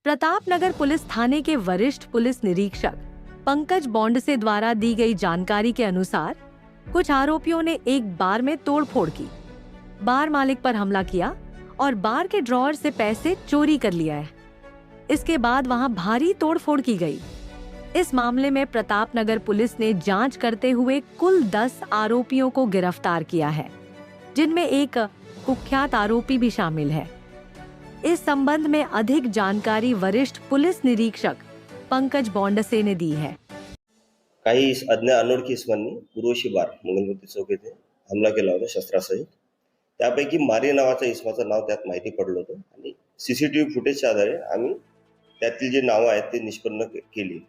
Pratapnagar police थाने के वरिष्ठ police निरीक्षक पंकज बॉन्डसे द्वारा दी गई जानकारी के अनुसार कुछ आरोपियों ने एक बार में तोड़फोड़ की, बार मालिक पर हमला किया और बार के ड्रॉअर से पैसे चोरी कर लिया है। इसके बाद वहां भारी तोड़फोड़ की गई। इस मामले में प्रतापनगर पुलिस ने जांच करते हुए कुल 10 आरोपियों को गिरफ्तार किया है, जिनमें एक कुख्यात आरोपी भी शामिल है। इस संबंध में अधिक जानकारी वरिष्ठ पुलिस निरीक्षक पंकज बॉन्डसे ने दी है। काही अनोळखी इसमांनी उर्वशी बार मंगलमती चौक येथे हमला केला होता शस्त्रासहित। त्यापैकी मारी नावाच्या इसमाचं नाव त्यात माहिती पडलं होतं आणि सीसीटीव्ही फुटेजच्या आधारे आम्ही त्यातील जे नावं आहेत ते निष्पन्न केली।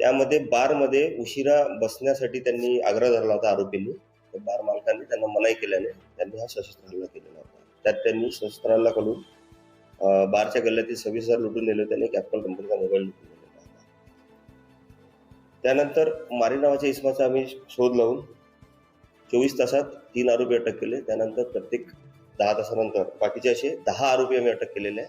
त्यामध्ये बारमध्ये उशिरा बसण्यासाठी त्यांनी आग्रह धरला होता आरोपींनी। बार मालकांनी त्यांना मनाई केल्याने त्यांनी हा सशस्त्र हल्ला केलेला होता। त्यात त्यांनी शस्त्र हल्ला करून बारच्या गल्ल्यातील 26,000 लुटून नेले। त्यांनी कॅपिटल कंपनीचा मोबाईल लुटून नेला होता। त्यानंतर मारी नावाच्या इसमाचा आम्ही शोध लावून 24 तासात 3 आरोपी अटक केले। त्यानंतर प्रत्येक 10 तासानंतर बाकीचे असे 10 आरोपी आम्ही अटक केलेले आहे।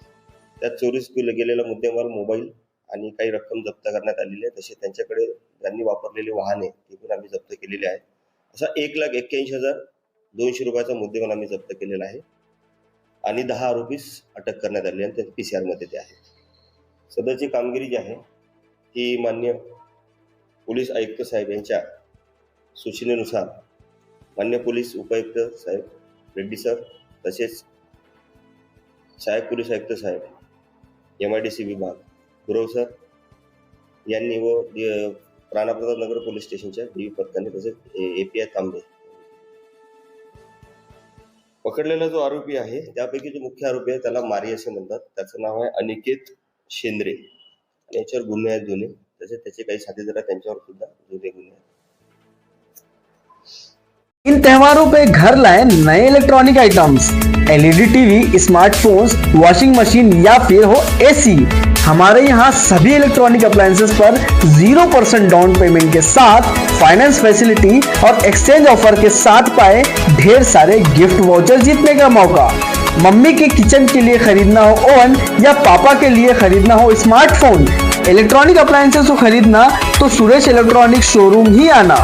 त्यात चोरीस गेलेला मुद्देमाल मोबाईल आणि काही रक्कम जप्त करण्यात आलेली आहे। तसे त्यांच्याकडे त्यांनी वापरलेले वाहने ते पण आम्ही जप्त केलेले आहेत। असा 1,81,200 रुपयाचा मुद्देमाल आम्ही जप्त केलेला आहे आणि 10 आरोपीस अटक करण्यात आली आणि ते PCR मध्ये ते आहेत। सदरची कामगिरी जी आहे ती माननीय पोलीस आयुक्त साहेब यांच्या सूचनेनुसार माननीय पोलीस उपायुक्त साहेब रेड्डी सर तसेच सहाय्यक पोलीस आयुक्त साहेब MIDC विभाग गुरव सर यांनी व राणाप्रताप नगर पोलीस स्टेशनच्या DV पथकाने तसेच API तांबे पकडलेला जो आरोपी आहे त्यापैकी जो मुख्य आरोपी आहे त्याला मारी असे म्हणतात। त्याचं नाव आहे अनिकेत शेंद्रे आणि याच्यावर गुन्हे आहेत जुने। तसेच त्याचे काही साथीदार त्यांच्यावर सुद्धा जुने गुन्हे आहेत। इन त्योहारों पे घर लाए नए electronic items, LED TV, smartphones, washing machine या फिर हो AC। हमारे यहाँ सभी इलेक्ट्रॉनिक अप्लायंसेस पर 0% डाउन पेमेंट के साथ फाइनेंस फैसिलिटी और एक्सचेंज ऑफर के साथ पाए ढेर सारे गिफ्ट वाउचर जीतने का मौका। मम्मी के किचन के लिए खरीदना हो ओवन या पापा के लिए खरीदना हो स्मार्टफोन, इलेक्ट्रॉनिक अप्लायंसेस को खरीदना तो सुरेश इलेक्ट्रॉनिक शोरूम ही आना।